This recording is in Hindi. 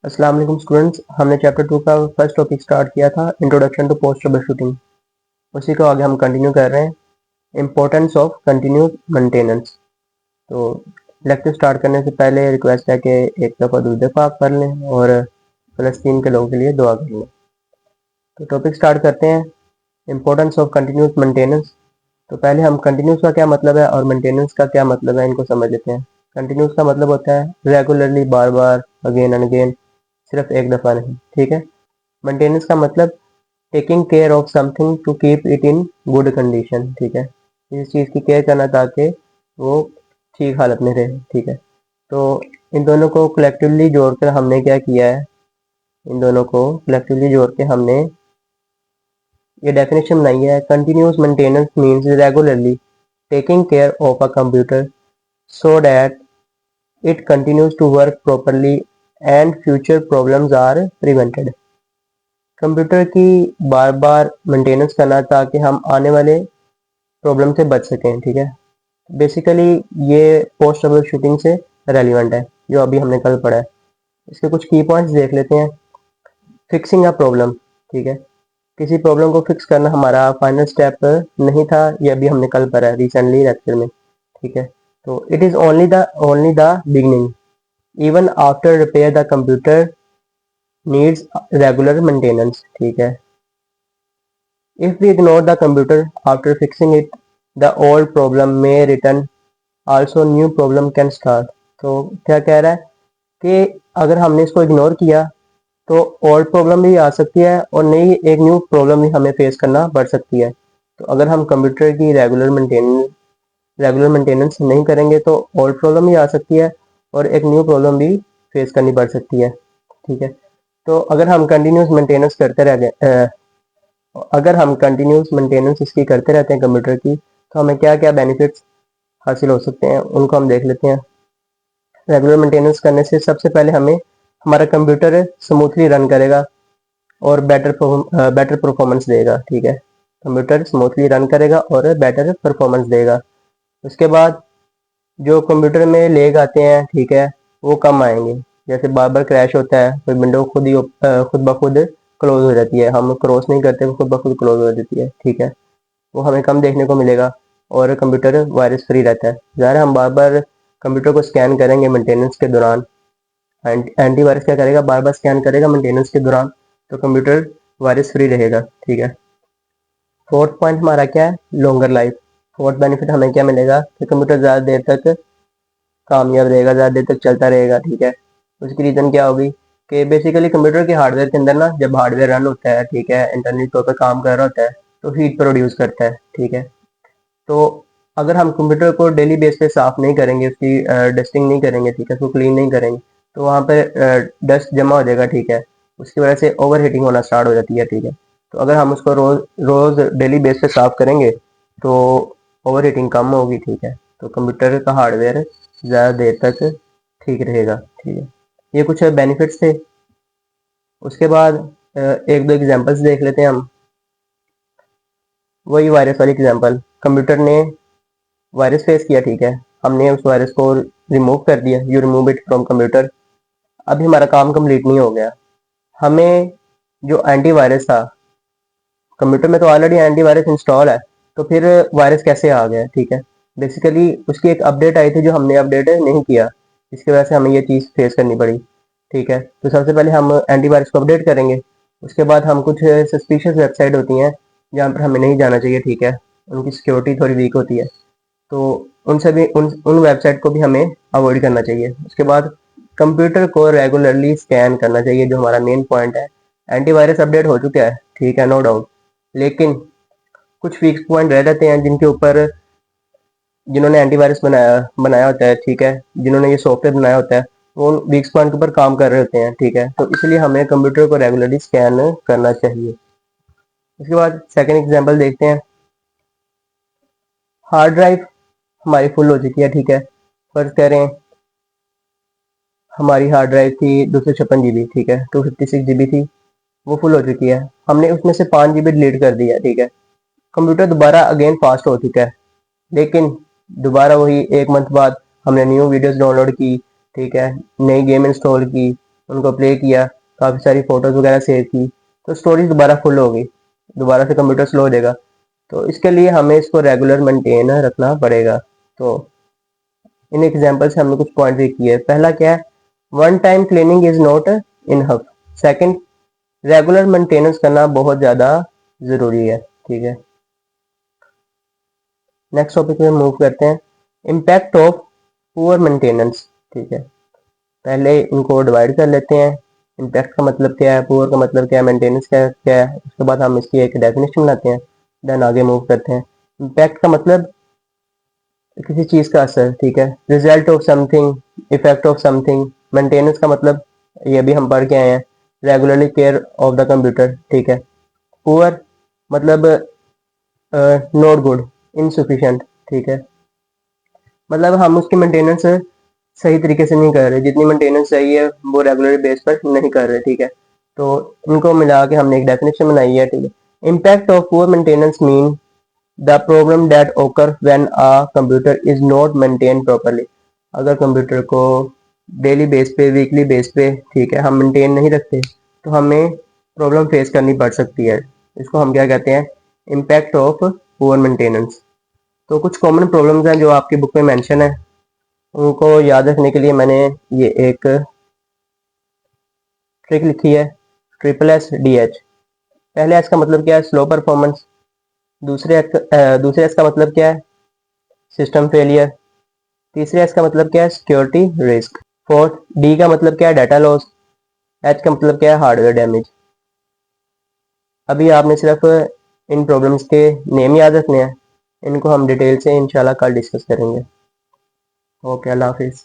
अस्सलाम वालेकुम स्टूडेंट्स। हमने चैप्टर 2 का फर्स्ट टॉपिक स्टार्ट किया था, introduction to post troubleshooting. उसी को आगे हम कंटिन्यू कर रहे हैं, इम्पोर्टेंस ऑफ कंटिन्यूस मेंटेनेंस। तो लेक्चर स्टार्ट करने से पहले रिक्वेस्ट है कि एक दफ़ा दूध पाक कर लें और फ़लस्तीन के लोगों के लिए दुआ कर लें। तो टॉपिक स्टार्ट करते हैं, इम्पोर्टेंस ऑफ कंटिन्यूस मेंटेनेंस। तो पहले हम कंटिन्यूस का क्या मतलब है और मेंटेनेंस का क्या मतलब है, इनको समझ लेते हैं। कंटिन्यूस का मतलब होता है रेगुलरली, बार बार, अगेन एंड अगेन, सिर्फ एक दफ़ा नहीं, ठीक है। मेंटेनेंस का मतलब taking care of something to keep it in good condition, ठीक है। इस चीज़ की केयर करना ताकि वो ठीक हालत में रहे, ठीक है। तो इन दोनों को कलेक्टिवली जोड़कर हमने क्या किया है, इन दोनों को कलेक्टिवली जोड़ के हमने ये डेफिनेशन बनाई है। Continuous maintenance means regularly taking care of a computer so that it continues to work properly and future problems are prevented। Computer की बार बार मेंटेनेंस करना ताकि हम आने वाले प्रॉब्लम से बच सकें, ठीक है। बेसिकली ये पोस्ट ट्रबल शूटिंग से रेलिवेंट है, जो अभी हमने कल पढ़ा है। इसके कुछ की पॉइंट्स देख लेते हैं। फिक्सिंग अ प्रॉब्लम, ठीक है। किसी प्रॉब्लम को फिक्स करना हमारा फाइनल स्टेप नहीं था, ये अभी हमने कल पढ़ा है रिसेंटली लेक्चर में, ठीक है। तो it is only the beginning, even after repair the computer needs regular maintenance, ठीक है। If we ignore the computer after fixing it, the old problem may return. Also new problem can start। तो क्या कह रहा है कि अगर हमने इसको इग्नोर किया तो ओल्ड प्रॉब्लम भी आ सकती है और नई एक न्यू प्रॉब्लम भी हमें फेस करना पड़ सकती है। तो अगर हम कंप्यूटर की रेगुलर मेंटेनेंस नहीं करेंगे तो ओल्ड प्रॉब्लम भी आ सकती है और एक न्यू प्रॉब्लम भी फेस करनी पड़ सकती है, ठीक है। तो अगर हम कंटिन्यूस मेंटेनेंस इसकी करते रहते हैं कंप्यूटर की, तो हमें क्या क्या बेनिफिट्स हासिल हो सकते हैं, उनको हम देख लेते हैं। रेगुलर मेंटेनेंस करने से सबसे पहले हमें हमारा कंप्यूटर स्मूथली रन करेगा और बेटर परफॉर्मेंस देगा, ठीक है। कंप्यूटर स्मूथली रन करेगा और बेटर परफॉर्मेंस देगा। उसके बाद जो कंप्यूटर में लेग आते हैं, ठीक है, वो कम आएंगे। जैसे बार बार क्रैश होता है, कोई विंडो खुद ब खुद क्लोज हो जाती है, हम क्रॉस नहीं करते, वो खुद ब खुद क्लोज हो जाती है, ठीक है। वो हमें कम देखने को मिलेगा और कंप्यूटर वायरस फ्री रहता है। ज़ाहिर है हम बार बार कंप्यूटर को स्कैन करेंगे मेंटेनेंस के दौरान। एंटीवायरस क्या करेगा, बार बार स्कैन करेगा मेंटेनेंस के दौरान, तो कंप्यूटर वायरस फ्री रहेगा, ठीक है। फोर्थ पॉइंट हमारा क्या है, लॉन्गर लाइफ। फोर्थ बेनिफिट हमें क्या मिलेगा कि कंप्यूटर ज़्यादा देर तक कामयाब रहेगा, ज़्यादा देर तक चलता रहेगा, ठीक है। उसकी रीज़न क्या होगी कि बेसिकली कंप्यूटर के हार्डवेयर के अंदर ना, जब हार्डवेयर रन होता है, ठीक है, इंटरनेट तौर पर काम कर रहा होता है, तो हीट प्रोड्यूस करता है, ठीक है। तो अगर हम कंप्यूटर को डेली बेस पे साफ नहीं करेंगे, उसकी डस्टिंग नहीं करेंगे, ठीक है, उसको क्लीन नहीं करेंगे, तो वहाँ पर डस्ट जमा हो जाएगा, ठीक है। उसकी वजह से ओवर हीटिंग होना स्टार्ट हो जाती है, ठीक है। तो अगर हम उसको रोज रोज डेली बेस पे साफ करेंगे तो ओवर हीटिंग कम होगी, ठीक है। तो कंप्यूटर का हार्डवेयर ज़्यादा देर तक ठीक रहेगा, ठीक है। ये कुछ बेनिफिट्स थे। उसके बाद एक दो एग्जांपल्स देख लेते हैं हम। वही वायरस वाली एग्जांपल, कंप्यूटर ने वायरस फेस किया, ठीक है, हमने उस वायरस को रिमूव कर दिया, you remove it from computer. अभी हमारा काम कंप्लीट नहीं हो गया। हमें जो एंटीवायरस था, कंप्यूटर में तो ऑलरेडी एंटीवायरस इंस्टॉल है, तो फिर वायरस कैसे आ गया, ठीक है। बेसिकली उसकी एक अपडेट आई थी जो हमने अपडेट नहीं किया, इसकी वजह से हमें ये चीज़ फेस करनी पड़ी, ठीक है। तो सबसे पहले हम एंटीवायरस को अपडेट करेंगे। उसके बाद हम कुछ सस्पिशियस वेबसाइट होती हैं जहाँ पर हमें नहीं जाना चाहिए, ठीक है, उनकी सिक्योरिटी थोड़ी वीक होती है, तो उन सभी उन वेबसाइट को भी हमें अवॉइड करना चाहिए। उसके बाद कंप्यूटर को रेगुलरली स्कैन करना चाहिए, जो हमारा मेन पॉइंट है। एंटीवायरस अपडेट हो चुका है, ठीक है, नो डाउट, लेकिन कुछ फिक्स पॉइंट रह जाते हैं जिनके ऊपर जिन्होंने एंटीवायरस बनाया बनाया होता है, ठीक है, जिन्होंने ये सॉफ्टवेयर बनाया होता है, वो उन वीक पॉइंट के ऊपर काम कर रहे होते हैं, ठीक है। तो इसलिए हमें कंप्यूटर को रेगुलरली स्कैन करना चाहिए। उसके बाद सेकेंड एग्जाम्पल देखते हैं। हार्ड ड्राइव हमारी फुल हो चुकी है, ठीक है। फर्ज करें हमारी हार्ड ड्राइव थी 256 GB, ठीक है, 256 GB थी, वो फुल हो चुकी है। हमने उसमें से 5 GB डिलीट कर दिया, ठीक है। कंप्यूटर दोबारा अगेन फास्ट हो चुका है, लेकिन दोबारा वही एक मंथ बाद हमने न्यू वीडियोस डाउनलोड की, ठीक है, नई गेम इंस्टॉल की, उनको प्ले किया, काफ़ी सारी फ़ोटोज़ वगैरह सेव की, तो स्टोरेज दोबारा फुल हो गई, दोबारा से कंप्यूटर स्लो हो जाएगा। तो इसके लिए हमें इसको रेगुलर मेंटेन रखना पड़ेगा। तो इन एग्जांपल से हमने कुछ पॉइंट भी किए। पहला क्या है, one time cleaning is not enough. Second, regular maintenance करना बहुत ज़्यादा ज़रूरी है। ठीक है, नेक्स्ट टॉपिक में मूव करते हैं, इम्पैक्ट ऑफ पुअर मेंटेनेंस। ठीक है, पहले इनको डिवाइड कर लेते हैं, इम्पैक्ट का मतलब क्या है, पुअर का मतलब क्या है, मेंटेनेंस क्या है, उसके बाद हम इसकी एक डेफिनेशन बनाते हैं, देन आगे मूव करते हैं। इम्पैक्ट का मतलब किसी चीज़ का असर। ठीक है, result of something, effect of something. Maintenance का मतलब ये भी हम पढ़ के आए हैं, regularly care of the computer. ठीक है, पुअर मतलब नॉट गुड, इनसफिशिएंट। ठीक है, मतलब हम उसकी मेंटेनेंस सही तरीके से नहीं कर रहे, जितनी मेंटेनेंस चाहिए वो रेगुलर बेस पर नहीं कर रहे। ठीक है, तो इनको मिला के हमने एक डेफिनेशन बनाई है। ठीक है, impact of poor maintenance mean the problem that occur when a computer is not maintain properly. अगर कंप्यूटर को डेली बेस पे, वीकली बेस पे, ठीक है, हम मेंटेन नहीं रखते तो हमें प्रॉब्लम फेस करनी पड़ सकती है। इसको हम क्या कहते हैं, इम्पैक्ट ऑफ पुअर मेंटेनेंस। तो कुछ कॉमन प्रॉब्लम्स हैं जो आपकी बुक में मेंशन है, उनको याद रखने के लिए मैंने ये एक ट्रिक लिखी है, ट्रिपल एस डी एच। पहले एस का मतलब क्या है, स्लो परफॉर्मेंस। दूसरे एस का मतलब क्या है, सिस्टम फेलियर। तीसरे एस का मतलब क्या है, सिक्योरिटी रिस्क। फोर्थ, डी का मतलब क्या है, डाटा लॉस। एच का मतलब क्या है, हार्डवेयर डैमेज। अभी आपने सिर्फ इन प्रॉब्लम्स के नेम याद रखने हैं, इनको हम डिटेल से इंशाल्लाह कल डिस्कस करेंगे। ओके, अल्लाह हाफिज़।